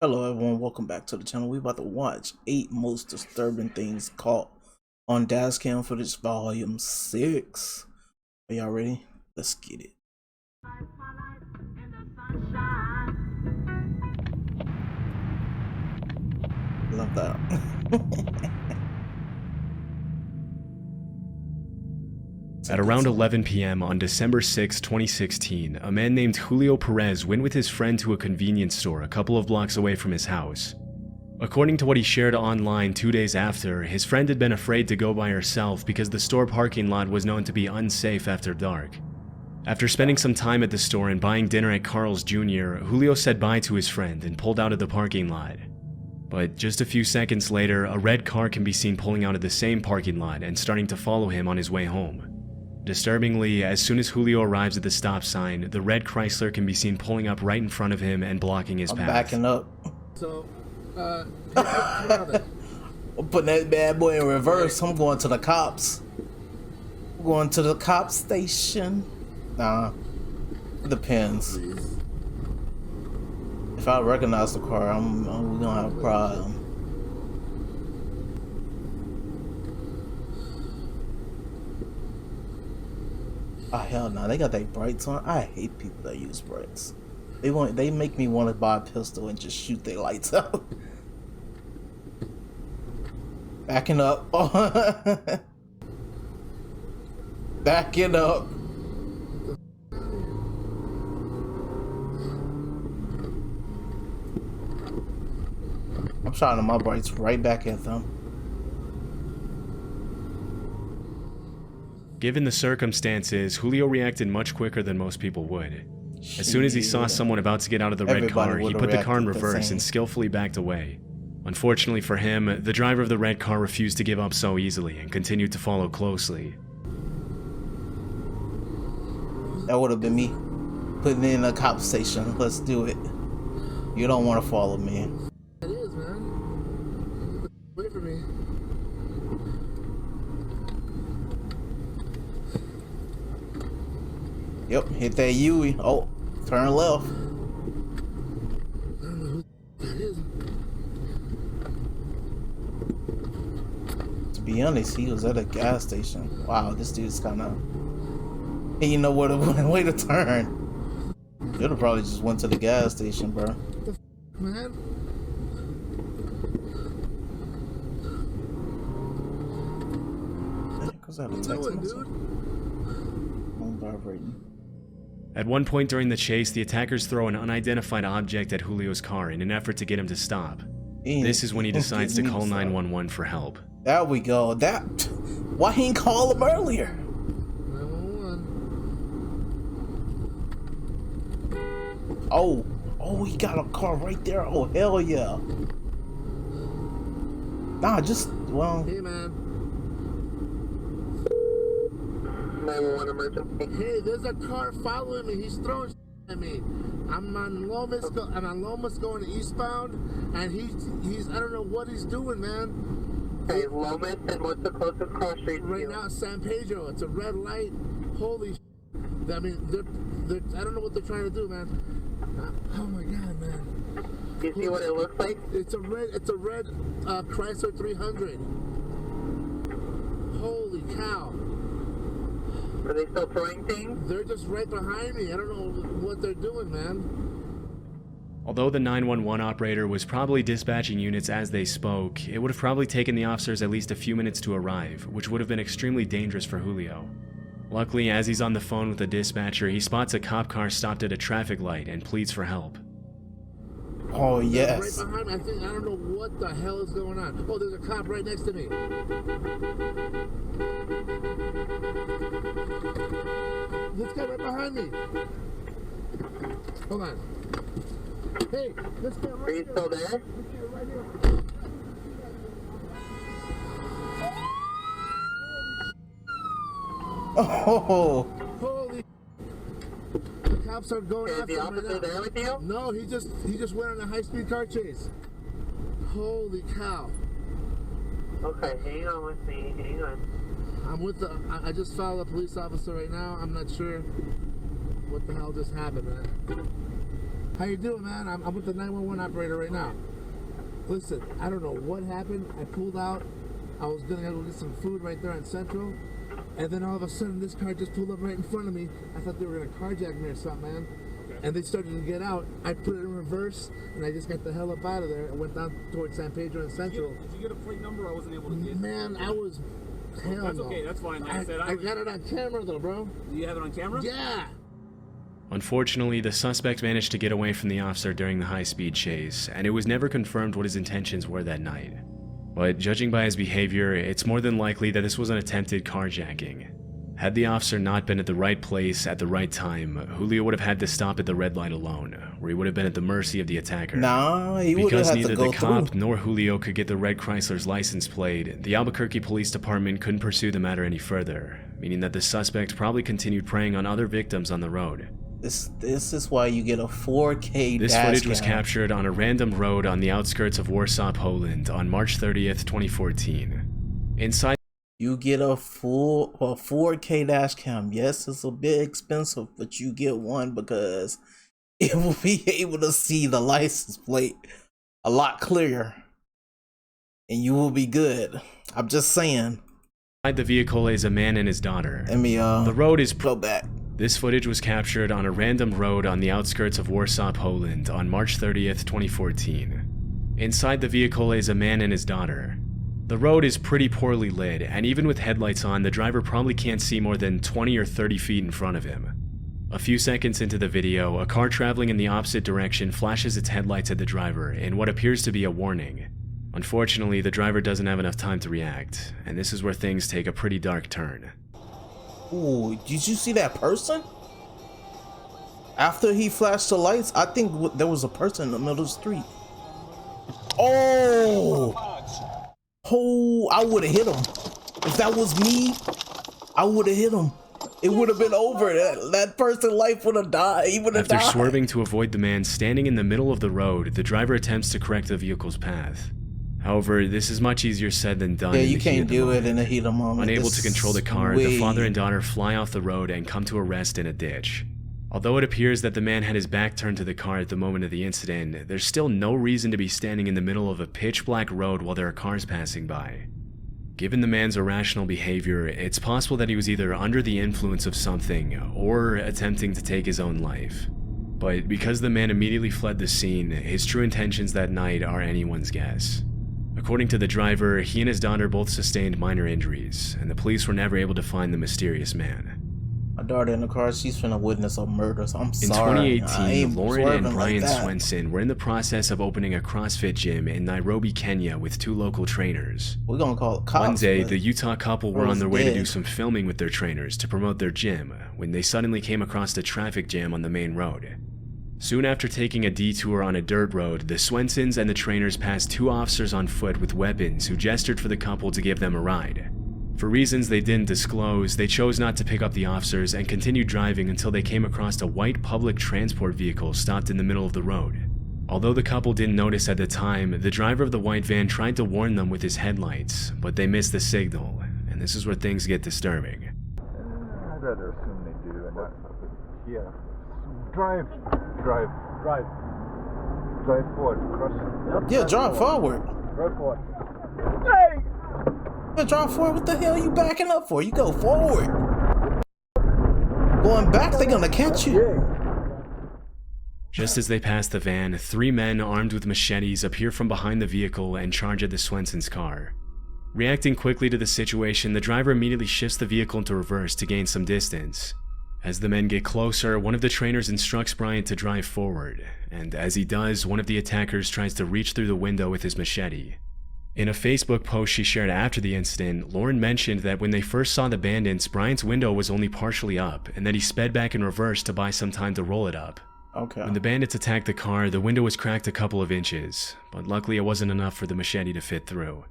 Hello everyone, welcome back to the channel. We about to watch 8 most disturbing things caught on Dashcam footage volume 6. Are y'all ready? Let's get it. Love that. At around 11 p.m. on December 6, 2016, a man named Julio Perez went with his friend to a convenience store a couple of blocks away from his house. According to what he shared online 2 days after, his friend had been afraid to go by herself because the store parking lot was known to be unsafe after dark. After spending some time at the store and buying dinner at Carl's Jr., Julio said bye to his friend and pulled out of the parking lot. But just a few seconds later, a red car can be seen pulling out of the same parking lot and starting to follow him on his way home. Disturbingly, as soon as Julio arrives at the stop sign, the red Chrysler can be seen pulling up right in front of him and blocking his path. Backing up. So, I'm putting that bad boy in reverse. I'm going to the cops. I'm going to the cop station. Nah, it depends. If I recognize the car, we're gonna have a problem. Oh hell no, they got their brights on. I hate people that use brights. They make me want to buy a pistol and just shoot their lights out. Backing up. Backing up. I'm shining my brights right back at them. Given the circumstances, Julio reacted much quicker than most people would. As soon as he saw someone about to get out of the red car, he put the car in reverse and skillfully backed away. Unfortunately for him, the driver of the red car refused to give up so easily and continued to follow closely. That would have been me putting in a cop station. Let's do it. You don't want to follow me. it is, man. Wait for me. Yep, hit that U. Oh, turn left. I don't know who that is. To be honest, he was at a gas station. Wow, this dude's kind of... Hey, you know what? A way to turn. You'd have probably just went to the gas station, bro. What the f, man? Because I have a What text you doing, message. dude? I'm vibrating. At one point during the chase, the attackers throw an unidentified object at Julio's car in an effort to get him to stop. This is when he decides to call 911 for help. There we go. Why he ain't call him earlier? 911. Oh, he got a car right there. Oh, hell yeah. Nah, well. Hey, man. 911 emergency. Hey, there's a car following me. He's throwing shit at me. I'm on Lomas going eastbound, and he's I don't know what he's doing, man. Hey, Lomas, and what's the closest cross street to Right you? now, San Pedro. It's a red light. Holy shit. I mean, they're I don't know what they're trying to do, man. Oh my god, man. Do you see what it looks like? It's a red Chrysler 300. Holy cow. Are they still throwing things? They're just right behind me. I don't know what they're doing, man. Although the 911 operator was probably dispatching units as they spoke, it would have probably taken the officers at least a few minutes to arrive, which would have been extremely dangerous for Julio. Luckily, as he's on the phone with the dispatcher, he spots a cop car stopped at a traffic light and pleads for help. Oh, yes. Right behind me. I don't know what the hell is going on. Oh, there's a cop right next to me. This guy right behind me. Hold on. Hey, this guy Are right you here. still there? This guy right here. Oh, Holy. The cops are going Is after the him right officer now. there with you? No, he just went on a high-speed car chase. Holy cow. Okay, hang on with me. Hang on. I'm with the. I just followed a police officer right now. I'm not sure what the hell just happened, man. How you doing, man? I'm with the 911 operator right now. Listen, I don't know what happened. I pulled out. I was gonna go get some food right there on Central, and then all of a sudden this car just pulled up right in front of me. I thought they were gonna carjack me or something, man. Okay. And they started to get out. I put it in reverse, and I just got the hell up out of there and went down towards San Pedro and Central. Did you get a plate number? I wasn't able to see it. Man, I was. Hell That's no. okay. That's fine. Like I got it on camera though, bro. Do you have it on camera? Yeah. Unfortunately, the suspect managed to get away from the officer during the high-speed chase, and it was never confirmed what his intentions were that night. But judging by his behavior, it's more than likely that this was an attempted carjacking. Had the officer not been at the right place at the right time, Julio would have had to stop at the red light alone, where he would have been at the mercy of the attacker. Nah, he would have had to go through. Because neither the cop nor Julio could get the red Chrysler's license plate, the Albuquerque Police Department couldn't pursue the matter any further, meaning that the suspect probably continued preying on other victims on the road. This is why you get a 4K This dash footage was cam. captured on a random road on the outskirts of Warsaw, Poland on March 30th, 2014. Inside, you get a 4K dash cam. Yes, it's a bit expensive, but you get one because it will be able to see the license plate a lot clearer, and you will be good. I'm just saying. inside the vehicle is a man and his daughter. Let me the road is go back. This footage was captured on a random road on the outskirts of Warsaw, Poland on March 30th, 2014. Inside the vehicle is a man and his daughter. The road is pretty poorly lit, and even with headlights on, the driver probably can't see more than 20 or 30 feet in front of him. A few seconds into the video, a car traveling in the opposite direction flashes its headlights at the driver in what appears to be a warning. Unfortunately, the driver doesn't have enough time to react, and this is where things take a pretty dark turn. Ooh, did you see that person? After he flashed the lights, I think there was a person in the middle of the street. Oh! Oh, I would have hit him. If that was me, I would have hit him. It would have been over. That person's life would have died. He would have died. After swerving to avoid the man standing in the middle of the road, the driver attempts to correct the vehicle's path. However, this is much easier said than done. Yeah, you can't do it in the heat of the moment. Unable to control the car, the father and daughter fly off the road and come to a rest in a ditch. Although it appears that the man had his back turned to the car at the moment of the incident, there's still no reason to be standing in the middle of a pitch-black road while there are cars passing by. Given the man's irrational behavior, it's possible that he was either under the influence of something or attempting to take his own life. But because the man immediately fled the scene, his true intentions that night are anyone's guess. According to the driver, he and his daughter both sustained minor injuries, and the police were never able to find the mysterious man. My daughter in the car, she's finna witness a murder, so I'm sorry. In 2018, Lauren and Brian like Swenson were in the process of opening a CrossFit gym in Nairobi, Kenya with two local trainers. We're gonna call it cops. One day, the Utah couple were on their way to do some filming with their trainers to promote their gym when they suddenly came across a traffic jam on the main road. Soon after taking a detour on a dirt road, the Swensons and the trainers passed two officers on foot with weapons who gestured for the couple to give them a ride. For reasons they didn't disclose, they chose not to pick up the officers and continued driving until they came across a white public transport vehicle stopped in the middle of the road. Although the couple didn't notice at the time, the driver of the white van tried to warn them with his headlights, but they missed the signal, and this is where things get disturbing. I'd rather assume they do and not. Yeah. Drive forward. Cross. Yeah, drive forward. Drive forward. Hey! Yeah, drive forward. What the hell are you backing up for? You go forward. Going back, they're gonna catch you. Just as they pass the van, three men armed with machetes appear from behind the vehicle and charge at the Swensons' car. Reacting quickly to the situation, the driver immediately shifts the vehicle into reverse to gain some distance. As the men get closer, one of the trainers instructs Brian to drive forward, and as he does, one of the attackers tries to reach through the window with his machete. In a Facebook post she shared after the incident, Lauren mentioned that when they first saw the bandits, Brian's window was only partially up, and that he sped back in reverse to buy some time to roll it up. Okay. When the bandits attacked the car, the window was cracked a couple of inches, but luckily it wasn't enough for the machete to fit through.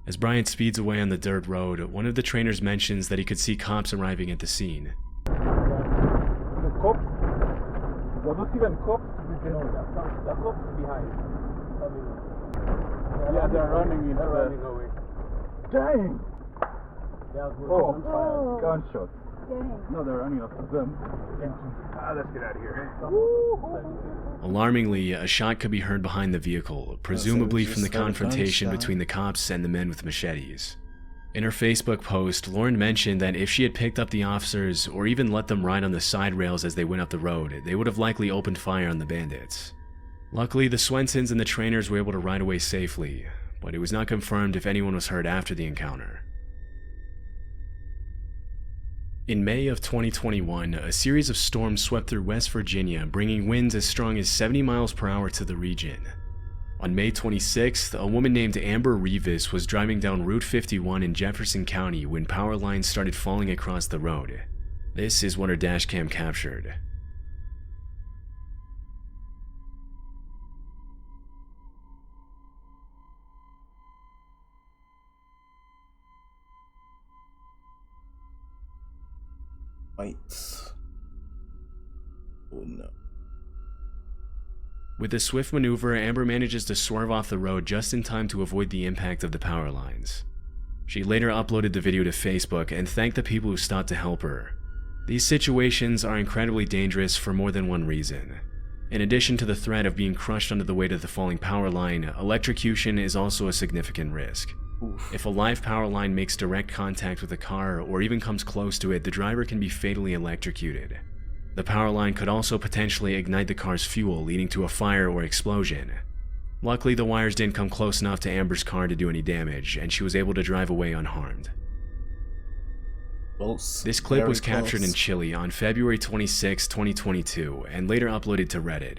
As Brian speeds away on the dirt road, one of the trainers mentions that he could see cops arriving at the scene. The cops? There are not even cops? The cops behind. Yeah, they're running away. Dang! Oh, gunshots. No, they're running up to them. Let's get out of here. Alarmingly, a shot could be heard behind the vehicle, presumably just from the heard a confrontation gunshot. between the cops and the men with machetes. In her Facebook post, Lauren mentioned that if she had picked up the officers or even let them ride on the side rails as they went up the road, they would have likely opened fire on the bandits. Luckily, the Swensons and the trainers were able to ride away safely, but it was not confirmed if anyone was hurt after the encounter. In May of 2021, a series of storms swept through West Virginia, bringing winds as strong as 70 miles per hour to the region. On May 26th, a woman named Amber Revis was driving down Route 51 in Jefferson County when power lines started falling across the road. This is what her dashcam captured. Lights. Oh no. With a swift maneuver, Amber manages to swerve off the road just in time to avoid the impact of the power lines. She later uploaded the video to Facebook and thanked the people who stopped to help her. These situations are incredibly dangerous for more than one reason. In addition to the threat of being crushed under the weight of the falling power line, electrocution is also a significant risk. Oof. If a live power line makes direct contact with a car or even comes close to it, the driver can be fatally electrocuted. The power line could also potentially ignite the car's fuel, leading to a fire or explosion. Luckily, the wires didn't come close enough to Amber's car to do any damage, and she was able to drive away unharmed. Close. This clip Very was captured in close. Chile on February 26, 2022, and later uploaded to Reddit.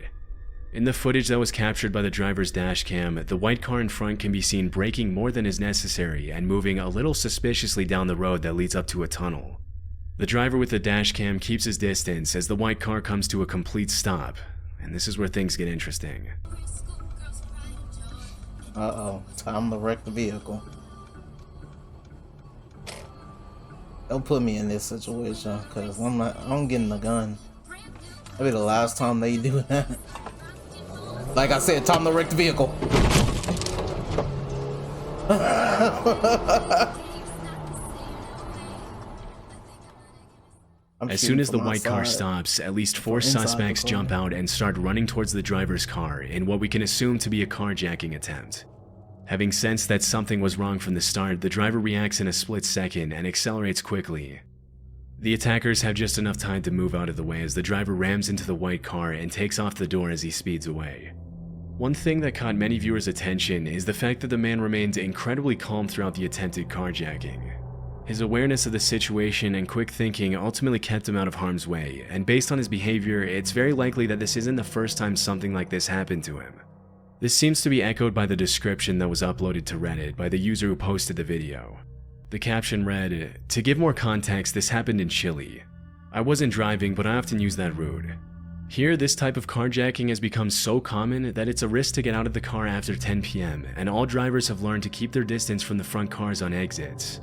In the footage that was captured by the driver's dashcam, the white car in front can be seen braking more than is necessary and moving a little suspiciously down the road that leads up to a tunnel. The driver with the dashcam keeps his distance as the white car comes to a complete stop, and this is where things get interesting. Uh-oh, time to wreck the vehicle. Don't put me in this situation, cause I'm getting a gun. That'll be the last time they do that. Like I said, time to wreck the vehicle. As soon as the white car stops, at least 4 suspects jump out and start running towards the driver's car in what we can assume to be a carjacking attempt. Having sensed that something was wrong from the start, the driver reacts in a split second and accelerates quickly. The attackers have just enough time to move out of the way as the driver rams into the white car and takes off the door as he speeds away. One thing that caught many viewers' attention is the fact that the man remained incredibly calm throughout the attempted carjacking. His awareness of the situation and quick thinking ultimately kept him out of harm's way, and based on his behavior, it's very likely that this isn't the first time something like this happened to him. This seems to be echoed by the description that was uploaded to Reddit by the user who posted the video. The caption read, "To give more context, this happened in Chile. I wasn't driving, but I often use that route. Here, this type of carjacking has become so common that it's a risk to get out of the car after 10 p.m., and all drivers have learned to keep their distance from the front cars on exits."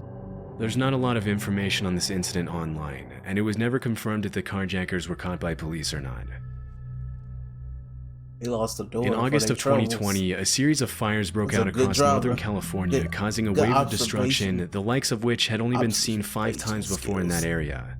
There's not a lot of information on this incident online, and it was never confirmed if the carjackers were caught by police or not. They lost the door. In for August their of 2020, a series of fires broke That's a out good across job, northern bro. California, Good- causing a good wave of destruction, observation. the likes of which had only been seen 5 times before in that skills. area.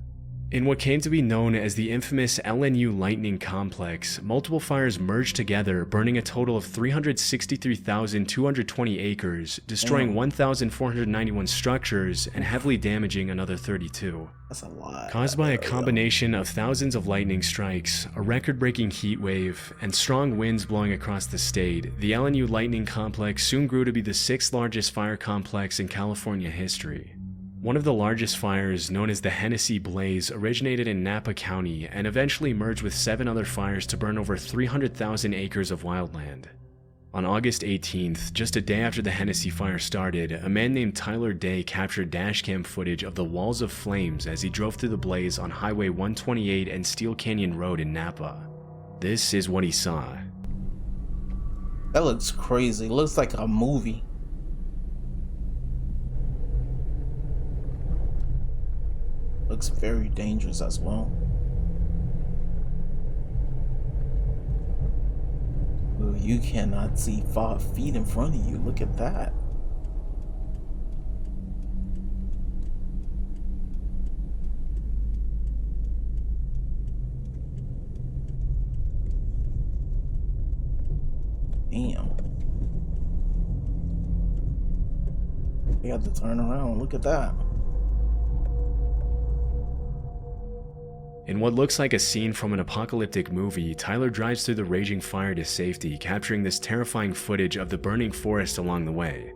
In what came to be known as the infamous LNU Lightning Complex, multiple fires merged together, burning a total of 363,220 acres, destroying 1,491 structures, and heavily damaging another 32. That's a lot. Caused by a combination of thousands of lightning strikes, a record-breaking heat wave, and strong winds blowing across the state, the LNU Lightning Complex soon grew to be the 6th largest fire complex in California history. One of the largest fires, known as the Hennessy Blaze, originated in Napa County and eventually merged with 7 other fires to burn over 300,000 acres of wildland. On August 18th, just a day after the Hennessy fire started, a man named Tyler Day captured dashcam footage of the walls of flames as he drove through the blaze on Highway 128 and Steel Canyon Road in Napa. This is what he saw. That looks crazy. It looks like a movie. Looks very dangerous as well. Ooh, you cannot see 5 feet in front of you. Look at that. You have to turn around. Look at that. In what looks like a scene from an apocalyptic movie, Tyler drives through the raging fire to safety, capturing this terrifying footage of the burning forest along the way.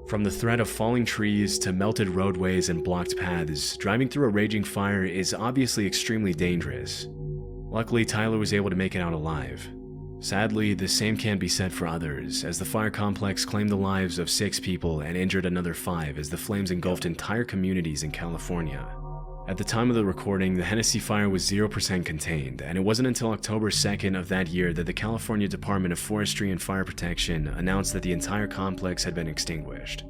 From the threat of falling trees to melted roadways and blocked paths, driving through a raging fire is obviously extremely dangerous. Luckily, Tyler was able to make it out alive. Sadly, the same can't be said for others, as the fire complex claimed the lives of 6 people and injured another 5 as the flames engulfed entire communities in California. At the time of the recording, the Hennessy fire was 0% contained, and it wasn't until October 2nd of that year that the California Department of Forestry and Fire Protection announced that the entire complex had been extinguished.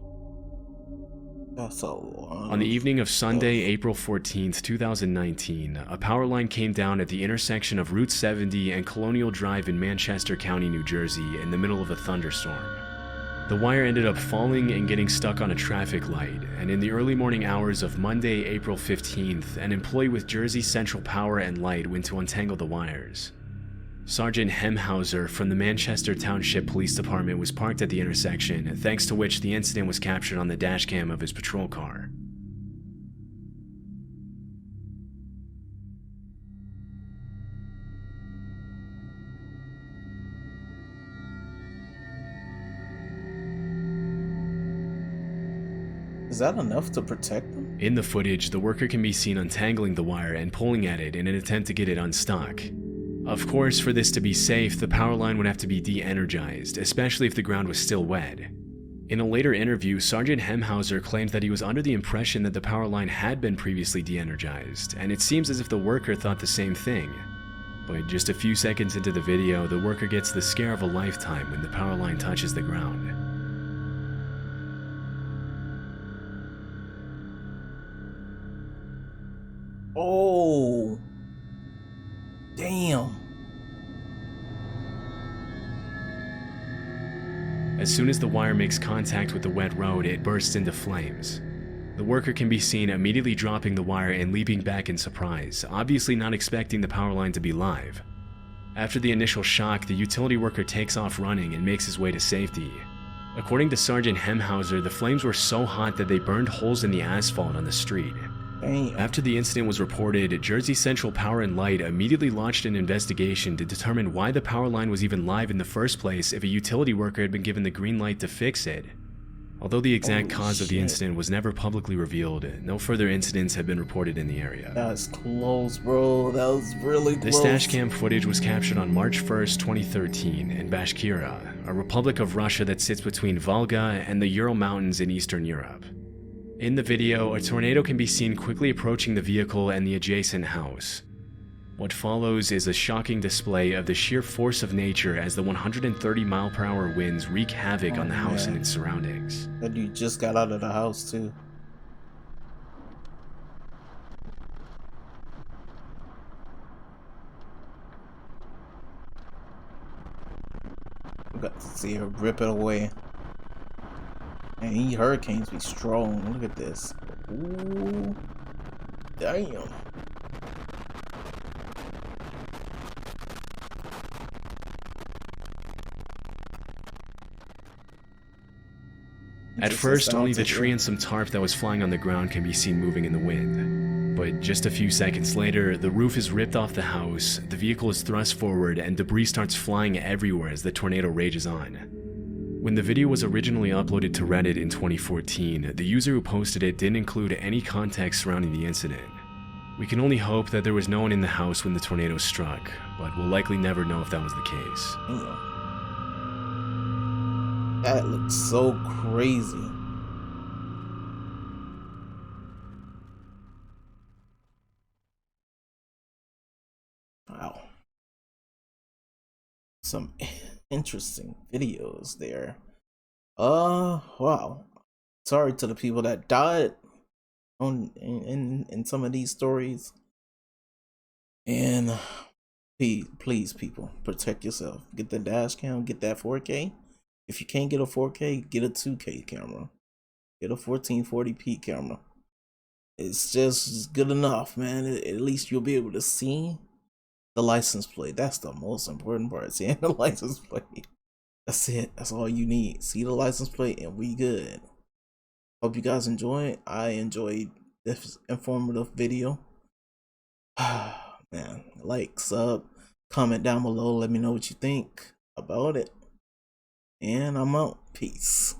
That's a lot. On the evening of Sunday, April 14th, 2019, a power line came down at the intersection of Route 70 and Colonial Drive in Manchester County, New Jersey, in the middle of a thunderstorm. The wire ended up falling and getting stuck on a traffic light, and in the early morning hours of Monday, April 15th, an employee with Jersey Central Power and Light went to untangle the wires. Sergeant Hemhauser from the Manchester Township Police Department was parked at the intersection, thanks to which the incident was captured on the dashcam of his patrol car. Is that enough to protect them? In the footage, the worker can be seen untangling the wire and pulling at it in an attempt to get it unstuck. Of course, for this to be safe, the power line would have to be de-energized, especially if the ground was still wet. In a later interview, Sergeant Hemhauser claimed that he was under the impression that the power line had been previously de-energized, and it seems as if the worker thought the same thing. But just a few seconds into the video, the worker gets the scare of a lifetime when the power line touches the ground. Oh, damn. As soon as the wire makes contact with the wet road, it bursts into flames. The worker can be seen immediately dropping the wire and leaping back in surprise, obviously not expecting the power line to be live. After the initial shock, the utility worker takes off running and makes his way to safety. According to Sergeant Hemhauser, the flames were so hot that they burned holes in the asphalt on the street. Damn. After the incident was reported, Jersey Central Power and Light immediately launched an investigation to determine why the power line was even live in the first place if a utility worker had been given the green light to fix it. Although the exact Holy cause of the shit. incident was never publicly revealed, no further incidents have been reported in the area. That's close, bro. That was really close. This dashcam footage was captured on March 1st, 2013 in Bashkira, a republic of Russia that sits between Volga and the Ural Mountains in Eastern Europe. In the video, a tornado can be seen quickly approaching the vehicle and the adjacent house. What follows is a shocking display of the sheer force of nature as the 130-mile-per-hour winds wreak havoc on the house and its surroundings. That dude just got out of the house, too. We got to see her rip it away. And these hurricanes be strong. Look at this. Ooh. Damn. At first, only the tree and some tarp that was flying on the ground can be seen moving in the wind. But just a few seconds later, the roof is ripped off the house, the vehicle is thrust forward, and debris starts flying everywhere as the tornado rages on. When the video was originally uploaded to Reddit in 2014, the user who posted it didn't include any context surrounding the incident. We can only hope that there was no one in the house when the tornado struck, but we'll likely never know if that was the case. Damn. That looks so crazy. Wow. Some interesting videos there. Wow. Sorry to the people that died in some of these stories. And please people, protect yourself. Get the dash cam, get that 4K. If you can't get a 4K, get a 2K camera. Get a 1440p camera. It's just good enough, man. At least you'll be able to see the license plate. That's the most important part. Seeing the license plate. That's it. That's all you need. See the license plate and we good. Hope you guys enjoyed. I enjoyed this informative video. Man, like, sub, comment down below. Let me know what you think about it. And I'm out. Peace.